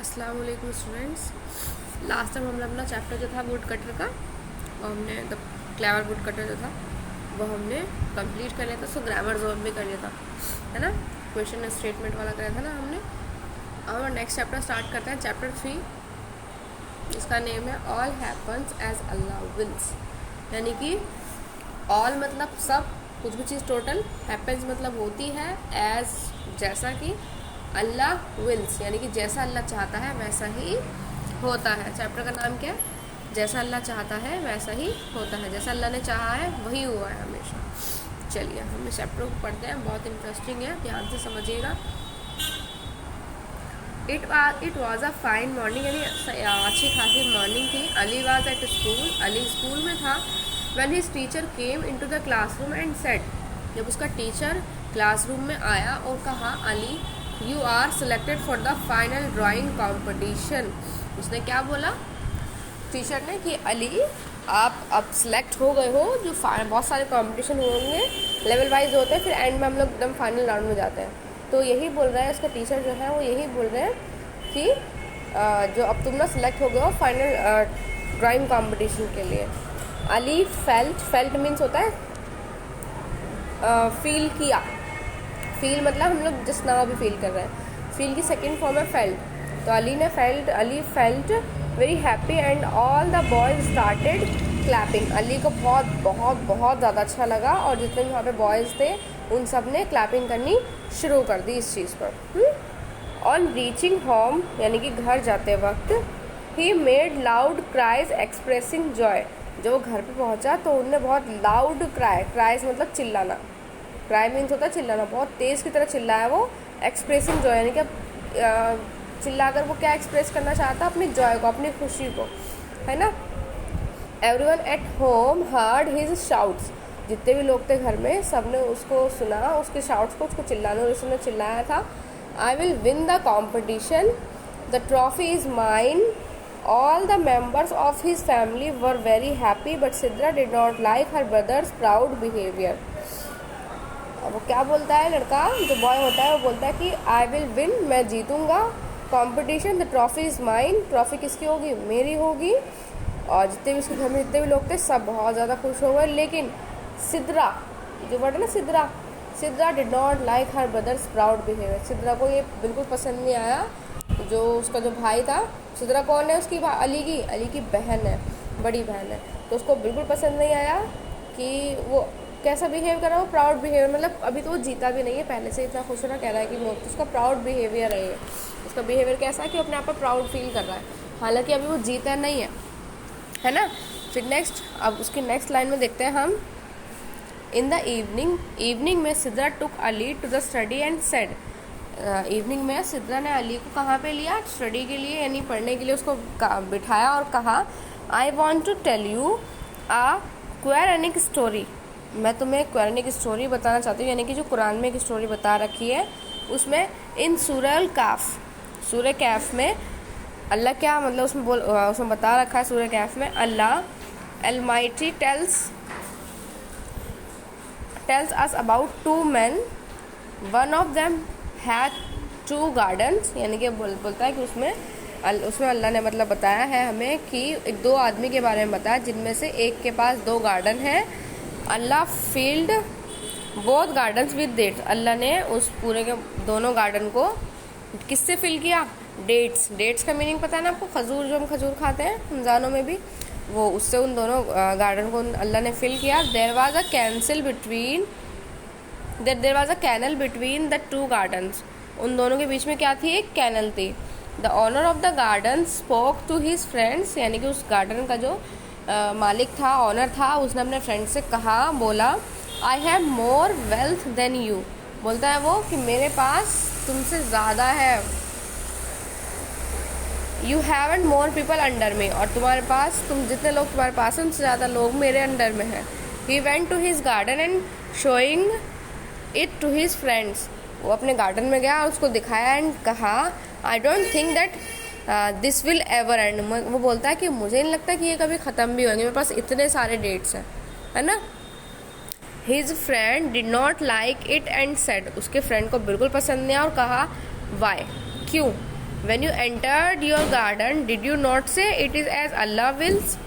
अस्सलाम वालेकुम students. Last time हमने अपना चैप्टर जो था वुड कटर का, वो हमने द क्लेवर वुड कटर जो था वो हमने कंप्लीट कर लिया था। सो ग्रामर जोन भी कर लिया था, है ना। क्वेश्चन स्टेटमेंट वाला कराया था ना हमने। अब नेक्स्ट चैप्टर स्टार्ट करते हैं, चैप्टर 3, जिसका नेम है ऑल हैपन्स एज अल्लाह विल्स। यानी कि ऑल मतलब सब, कुछ भी चीज़ टोटल, हैपन्स मतलब होती है, एज जैसा कि, अल्लाह विल्स यानी कि जैसा अल्लाह चाहता है वैसा ही होता है। चैप्टर का नाम क्या है? जैसा अल्लाह चाहता है वैसा ही होता है। जैसा अल्लाह ने चाहा है वही हुआ है हमेशा। चलिए हम इस चैप्टर को पढ़ते हैं, बहुत इंटरेस्टिंग है, ध्यान से समझिएगा। It was a fine morning, यानी अच्छी खासी मॉर्निंग थी। Ali was at school, Ali school में था। When his teacher came into the classroom and said, जब उसका टीचर क्लासरूम में आया और कहा, Ali you are selected for the final drawing competition. उसने क्या बोला टीचर ने कि अली आप अब सेलेक्ट हो गए हो, जो बहुत सारे कंपटीशन होंगे, लेवल वाइज होते हैं, फिर एंड में हम लोग एकदम फाइनल राउंड में जाते हैं। तो यही बोल रहा है उसका टीचर जो है, वो यही बोल रहे हैं कि जो अब तुम ना सेलेक्ट हो गए हो फाइनल ड्राइंग कंपटीशन के लिए। अली फेल्ट मीन्स होता है फील किया। फील मतलब हम लोग जिस नाव भी फील कर रहे हैं, फील की सेकेंड फॉर्म है फेल्ट। तो Ali felt very happy and all the boys started clapping. Ali को बहुत बहुत बहुत ज़्यादा अच्छा लगा और जितने भी वहाँ पे बॉयज़ थे उन सब ने क्लैपिंग करनी शुरू कर दी इस चीज़ पर। ऑन रीचिंग होम यानी कि घर जाते वक्त, he made loud cries expressing Joy. जब वो घर पे पहुँचा तो उनने बहुत लाउड क्राइज मतलब चिल्लाना, क्राई मीन्स होता है चिल्लाना, बहुत तेज़ की तरह चिल्लाया वो। एक्सप्रेसिंग जॉय यानी कि चिल्लाकर वो क्या एक्सप्रेस करना चाहता, अपनी जॉय को, अपनी खुशी को, है ना। Everyone at home heard his shouts, जितने भी लोग थे घर में सब ने उसको सुना, उसके शाउट्स को, उसको चिल्लाने, और उसने चिल्लाया था, आई will win the competition, the trophy is mine. All the members of his family were very happy but Sidra did not like her brothers proud behaviour. वो क्या बोलता है लड़का, जो बॉय होता है, वो बोलता है कि आई विल विन, मैं जीतूंगा competition, the trophy is mine, trophy किसकी होगी, मेरी होगी। और जितने भी उसके घर में जितने भी लोग थे सब बहुत ज़्यादा खुश हो गए। लेकिन सिद्रा, जो वर्ड है ना Sidra did not like her brothers proud behaviour. Sidra को ये बिल्कुल पसंद नहीं आया, जो उसका जो भाई था, सिद्रा कौन है, उसकी अली की बहन है, बड़ी बहन है, तो उसको बिल्कुल पसंद नहीं आया कि वो कैसा बिहेव कर रहा है, वो प्राउड बिहेवियर, मतलब अभी तो वो जीता भी नहीं है, पहले से इतना खुश होना, कह रहा है कि वो उसका प्राउड बिहेवियर है। उसका बिहेवियर कैसा है कि अपने आप पर प्राउड फील कर रहा है, हालांकि अभी वो जीता नहीं है ना। फिर नेक्स्ट, अब उसकी नेक्स्ट लाइन में देखते हैं हम। इन द इवनिंग में Sidra took Ali to the study and said, evening में सिद्रा ने अली को कहाँ पे लिया, स्टडी के लिए यानी पढ़ने के लिए उसको बिठाया और कहा, I want to tell you a Quranic story, मैं तुम्हें कुरानिक स्टोरी बताना चाहती हूँ। यानी कि जो कुरान में एक स्टोरी बता रखी है, उसमें इन सूरह कैफ में अल्लाह क्या मतलब उसमें बता रखा है, सूरह कैफ में अल्लाह Almighty tells us about 2 men, one of them had 2 gardens। यानी कि बोलता है कि उसमें अल्लाह ने मतलब बताया है हमें कि एक 2 आदमी के बारे में बताया, जिनमें से एक के पास 2 गार्डन है। अल्लाह filled both gardens with dates, अल्लाह ने उस पूरे के दोनों गार्डन को किससे फिल किया, डेट्स का मीनिंग पता है ना आपको, खजूर, जो हम खजूर खाते हैं रमज़ानों में भी, वो उससे उन दोनों गार्डन को अल्लाह ने फिल किया। There was a canal between the 2 gardens, उन दोनों के बीच में क्या थी, एक कैनल थी। The owner of the garden spoke to his friends, यानी कि उस गार्डन का जो मालिक था, ऑनर था, उसने अपने फ्रेंड से कहा, बोला, I have more wealth than you, बोलता है वो कि मेरे पास तुमसे ज़्यादा है। You haven't more people under me, और तुम्हारे पास, तुम जितने लोग तुम्हारे पास हैं उनसे ज़्यादा लोग मेरे अंडर में हैं। He went to his garden and showing it to his friends, वो अपने गार्डन में गया और उसको दिखाया एंड कहा, I don't think that this will ever and, वो बोलता है कि मुझे नहीं लगता कि ये कभी ख़त्म भी होंगे, मेरे पास इतने सारे डेट्स हैं, है ना। His friend did not like it and said, उसके फ्रेंड को बिल्कुल पसंद नहीं आया और कहा, वाई, क्यों, when you entered your garden did you not say it is as अल्लाह विल्स,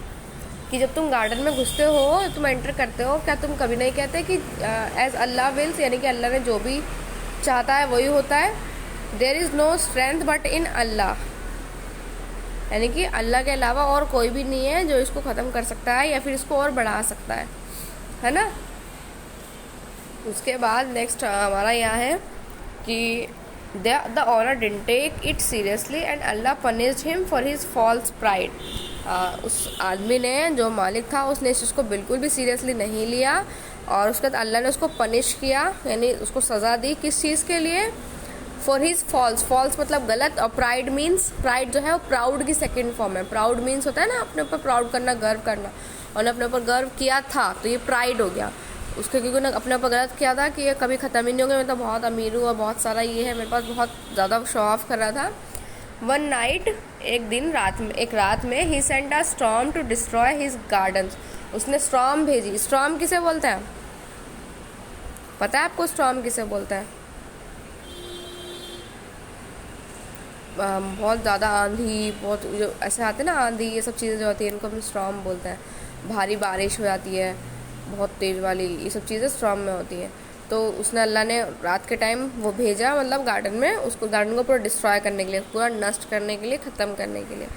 कि जब तुम गार्डन में घुसते हो, तुम एंटर करते हो, क्या तुम कभी नहीं कहते कि एज अल्लाह विल्स, यानी कि अल्लाह ने जो भी चाहता है वही होता है। There is no strength but in अल्लाह, यानी कि अल्लाह के अलावा और कोई भी नहीं है जो इसको ख़त्म कर सकता है या फिर इसको और बढ़ा सकता है ना। उसके बाद नेक्स्ट हमारा यहाँ है कि the owner didn't take it seriously and Allah punished him for his false pride. उस आदमी ने, जो मालिक था, उसने इस चीज़ को बिल्कुल भी सीरियसली नहीं लिया और उसके बाद अल्लाह ने उसको पनिश किया, यानी उसको सज़ा दी। किस चीज़ के लिए? फॉर हिज फॉल्स मतलब गलत, और प्राइड मीन्स, प्राइड जो है वो प्राउड की सेकेंड फॉर्म है। प्राउड मीन्स होता है ना अपने ऊपर प्राउड करना, गर्व करना, और अपने ऊपर गर्व किया था तो ये प्राइड हो गया उसके, क्योंकि उन्होंने अपने ऊपर गलत किया था कि ये कभी ख़त्म ही नहीं होगा, मैं तो बहुत अमीर हूँ और बहुत सारा ये है मेरे पास, बहुत ज़्यादा शो ऑफ कर रहा था। वन नाइट, एक रात में ही sent a storm to destroy his gardens, उसने स्टॉर्म भेजी। स्टॉर्म किसे बोलते हैं? पता है आपको स्टॉर्म किसे बोलते हैं? बहुत ज़्यादा आंधी, बहुत जो ऐसे आते हैं ना आंधी, ये सब चीज़ें जो होती हैं इनको हम स्टॉर्म बोलते हैं। भारी बारिश हो जाती है बहुत तेज़ वाली, ये सब चीज़ें स्टॉर्म में होती हैं। तो उसने, अल्लाह ने रात के टाइम वो भेजा, मतलब गार्डन में, उसको गार्डन को पूरा डिस्ट्रॉय करने के लिए, पूरा नष्ट करने के लिए, ख़त्म करने के लिए।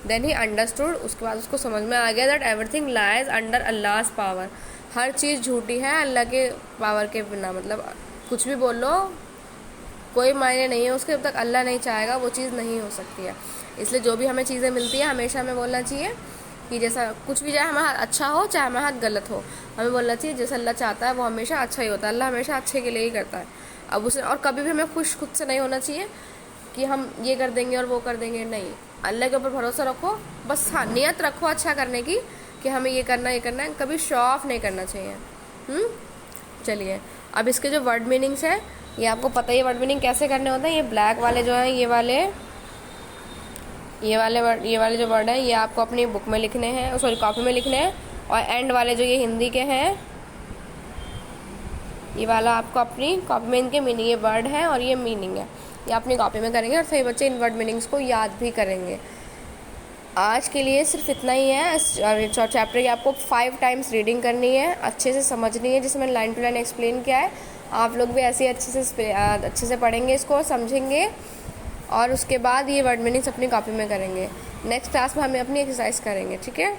देन ही अंडरस्टूड, उसके बाद उसको समझ में आ गया दैट एवरीथिंग लाइज अंडर अल्लाह's पावर, हर चीज़ झूठी है अल्लाह के पावर के बिना, मतलब कुछ भी बोल लो कोई मायने नहीं है उसके, जब तक अल्लाह नहीं चाहेगा वो चीज़ नहीं हो सकती है। इसलिए जो भी हमें चीज़ें मिलती है हमेशा हमें बोलना चाहिए कि जैसा कुछ भी, चाहे हमारा हाथ अच्छा हो चाहे हमारा हाथ गलत हो, हमें बोलना चाहिए जैसा अल्लाह चाहता है वो हमेशा अच्छा ही होता है, अल्लाह हमेशा अच्छे के लिए ही करता है। अब उसे, और कभी भी हमें खुश खुद से नहीं होना चाहिए कि हम ये कर देंगे और वो कर देंगे, नहीं, अल्लाह के ऊपर भरोसा रखो बस। हाँ, नियत रखो अच्छा करने की कि हमें ये करना है, कभी शो ऑफ नहीं करना चाहिए। चलिए, अब इसके जो वर्ड मीनिंग्स हैं ये आपको पता ही, वर्ड मीनिंग कैसे करने होते हैं। ये ब्लैक वाले जो हैं, ये वाले जो वर्ड हैं ये आपको अपनी बुक में लिखने हैं, सॉरी कॉपी में लिखने हैं। और एंड वाले जो ये हिंदी के हैं, ये वाला आपको अपनी कॉपी में, इनके मीनिंग, ये वर्ड है और ये मीनिंग है, ये अपनी कॉपी में करेंगे और सभी बच्चे इन वर्ड मीनिंग्स को याद भी करेंगे। आज के लिए सिर्फ इतना ही है। चैप्टर की आपको 5 टाइम्स रीडिंग करनी है, अच्छे से समझनी है, जिसमें लाइन टू लाइन एक्सप्लेन किया है। आप लोग भी ऐसे ही अच्छे से पढ़ेंगे, इसको समझेंगे और उसके बाद ये वर्ड मीनिंग्स अपनी कॉपी में करेंगे। नेक्स्ट क्लास में हमें अपनी एक्सरसाइज करेंगे, ठीक है।